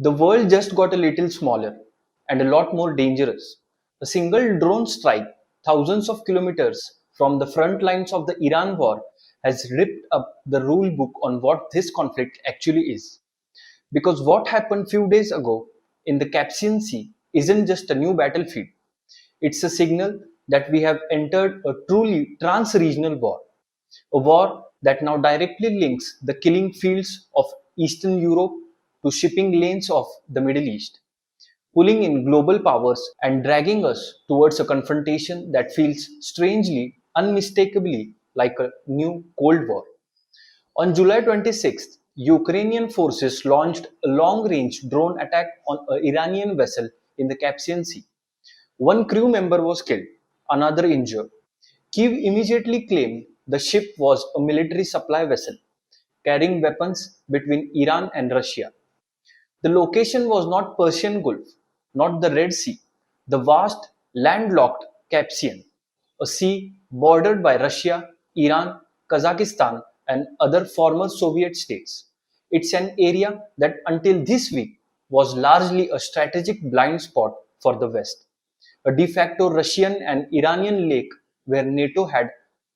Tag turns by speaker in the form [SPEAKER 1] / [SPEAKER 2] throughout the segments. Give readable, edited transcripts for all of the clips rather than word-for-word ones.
[SPEAKER 1] The world just got a little smaller and a lot more dangerous. A single drone strike, thousands of kilometers from the front lines of the Iran war, has ripped up the rule book on what this conflict actually is. Because what happened few days ago in the Caspian Sea isn't just a new battlefield, it's a signal that we have entered a truly trans-regional war. A war that now directly links the killing fields of Eastern Europe to shipping lanes of the Middle East, pulling in global powers and dragging us towards a confrontation that feels strangely, unmistakably like a new Cold War. On July 26th, Ukrainian forces launched a long-range drone attack on an Iranian vessel in the Caspian Sea. One crew member was killed, another injured. Kyiv immediately claimed the ship was a military supply vessel carrying weapons between Iran and Russia. The location was not Persian Gulf, not the Red Sea, the vast landlocked Caspian, a sea bordered by Russia, Iran, Kazakhstan, and other former Soviet states. It's an area that until this week was largely a strategic blind spot for the West, a de facto Russian and Iranian lake where NATO had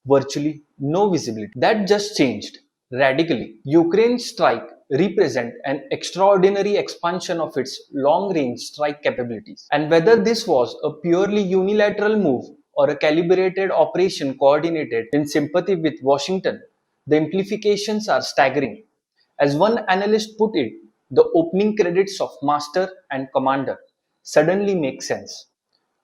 [SPEAKER 1] virtually no visibility. That just changed radically. Ukraine's strike represent an extraordinary expansion of its long-range strike capabilities. And whether this was a purely unilateral move or a calibrated operation coordinated in sympathy with Washington, the implications are staggering. As one analyst put it, the opening credits of Master and Commander suddenly make sense.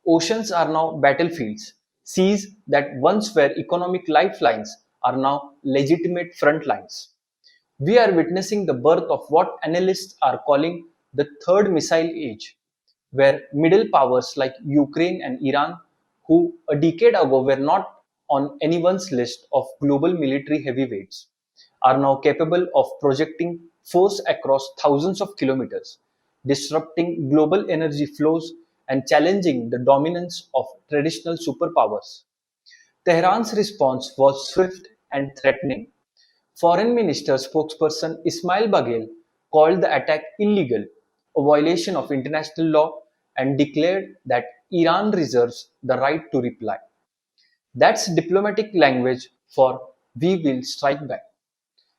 [SPEAKER 1] Oceans are now battlefields. Seas that once were economic lifelines are now legitimate front lines. We are witnessing the birth of what analysts are calling the third missile age, where middle powers like Ukraine and Iran, who a decade ago were not on anyone's list of global military heavyweights, are now capable of projecting force across thousands of kilometers, disrupting global energy flows and challenging the dominance of traditional superpowers. Tehran's response was swift and threatening. Foreign Minister spokesperson Ismail Baghel called the attack illegal, a violation of international law, and declared that Iran reserves the right to reply. That's diplomatic language for "we will strike back."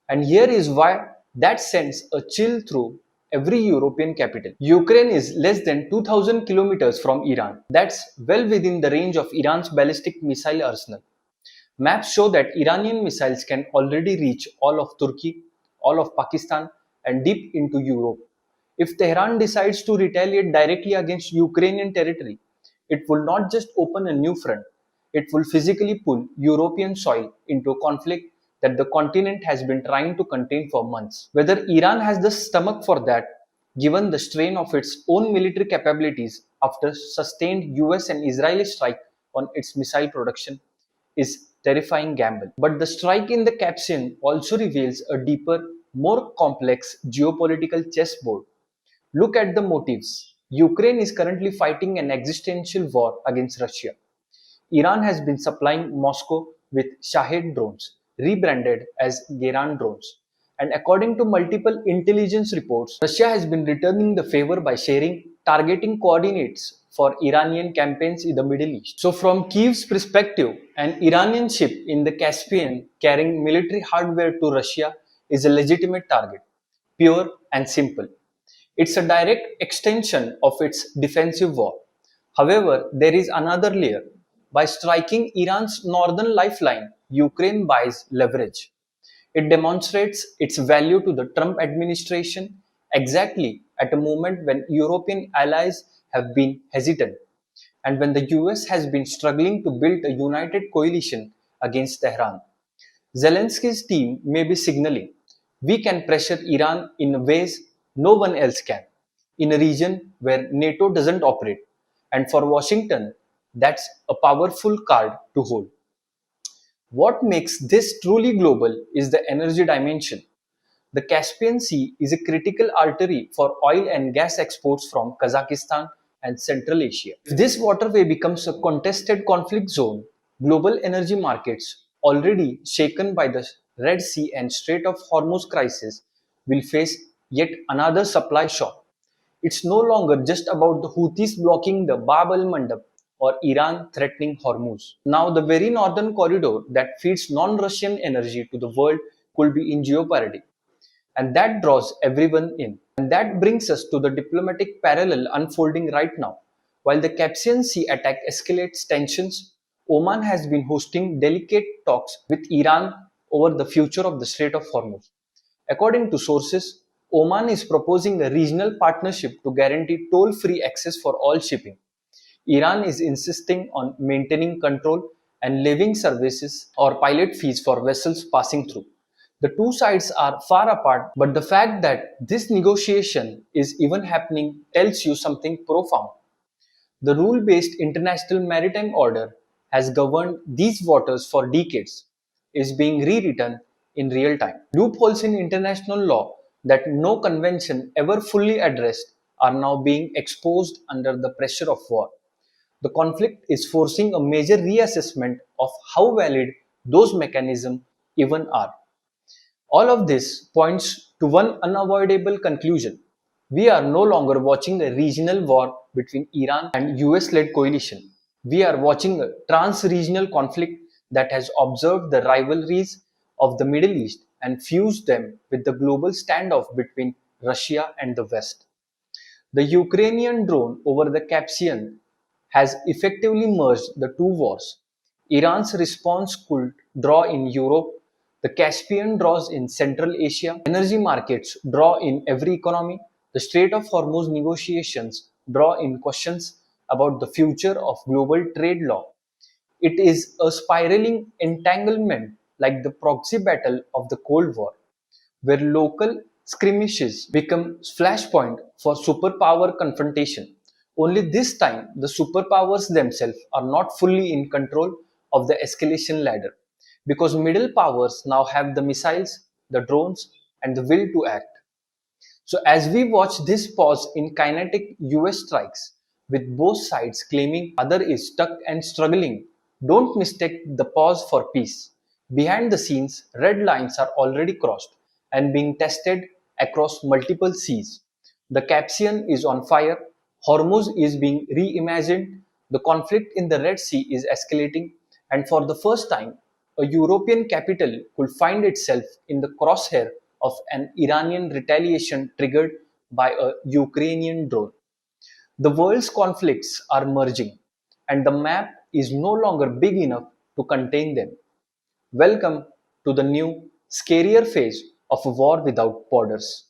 [SPEAKER 1] And here is why that sends a chill through every European capital. Ukraine is less than 2000 kilometers from Iran. That's well within the range of Iran's ballistic missile arsenal. Maps show that Iranian missiles can already reach all of Turkey, all of Pakistan, and deep into Europe. If Tehran decides to retaliate directly against Ukrainian territory, it will not just open a new front, it will physically pull European soil into a conflict that the continent has been trying to contain for months. Whether Iran has the stomach for that, given the strain of its own military capabilities after sustained US and Israeli strike on its missile production, is terrifying gamble. But the strike in the Caspian also reveals a deeper, more complex geopolitical chessboard. Look at the motives. Ukraine is currently fighting an existential war against Russia. Iran has been supplying Moscow with Shahed drones, rebranded as Geran drones. And according to multiple intelligence reports, Russia has been returning the favor by sharing targeting coordinates for Iranian campaigns in the Middle East. So from Kyiv's perspective, an Iranian ship in the Caspian carrying military hardware to Russia is a legitimate target, pure and simple. It's a direct extension of its defensive war. However, there is another layer. By striking Iran's northern lifeline, Ukraine buys leverage. It demonstrates its value to the Trump administration exactly at a moment when European allies have been hesitant and when the US has been struggling to build a united coalition against Tehran. Zelensky's team may be signaling, we can pressure Iran in ways no one else can, in a region where NATO doesn't operate. And for Washington, that's a powerful card to hold. What makes this truly global is the energy dimension. The Caspian Sea is a critical artery for oil and gas exports from Kazakhstan and Central Asia. If this waterway becomes a contested conflict zone, global energy markets, already shaken by the Red Sea and Strait of Hormuz crisis, will face yet another supply shock. It's no longer just about the Houthis blocking the Bab al Mandab or Iran threatening Hormuz. Now, the very northern corridor that feeds non Russian energy to the world could be in jeopardy. And that draws everyone in. And that brings us to the diplomatic parallel unfolding right now. While the Caspian Sea attack escalates tensions, Oman has been hosting delicate talks with Iran over the future of the Strait of Hormuz. According to sources, Oman is proposing a regional partnership to guarantee toll free access for all shipping. Iran is insisting on maintaining control and levying services or pilot fees for vessels passing through. The two sides are far apart, but the fact that this negotiation is even happening tells you something profound. The rule based international maritime order has governed these waters for decades, is being rewritten in real time. Loopholes in international law that no convention ever fully addressed are now being exposed under the pressure of war. The conflict is forcing a major reassessment of how valid those mechanisms even are. All of this points to one unavoidable conclusion. We are no longer watching a regional war between Iran and US led coalition. We are watching a trans regional conflict that has observed the rivalries of the Middle East and fused them with the global standoff between Russia and the West. The Ukrainian drone over the Caspian has effectively merged the two wars. Iran's response could draw in Europe, the Caspian draws in Central Asia, energy markets draw in every economy, the Strait of Hormuz negotiations draw in questions about the future of global trade law. It is a spiraling entanglement like the proxy battle of the Cold War, where local skirmishes become flashpoint for superpower confrontation. Only this time, the superpowers themselves are not fully in control of the escalation ladder, because middle powers now have the missiles, the drones, and the will to act. So, as we watch this pause in kinetic US strikes, with both sides claiming other is stuck and struggling, don't mistake the pause for peace. Behind the scenes, red lines are already crossed and being tested across multiple seas. The Caspian is on fire, Hormuz is being reimagined, the conflict in the Red Sea is escalating, and for the first time, a European capital could find itself in the crosshair of an Iranian retaliation triggered by a Ukrainian drone. The world's conflicts are merging, and the map is no longer big enough to contain them. Welcome to the new, scarier phase of a war without borders.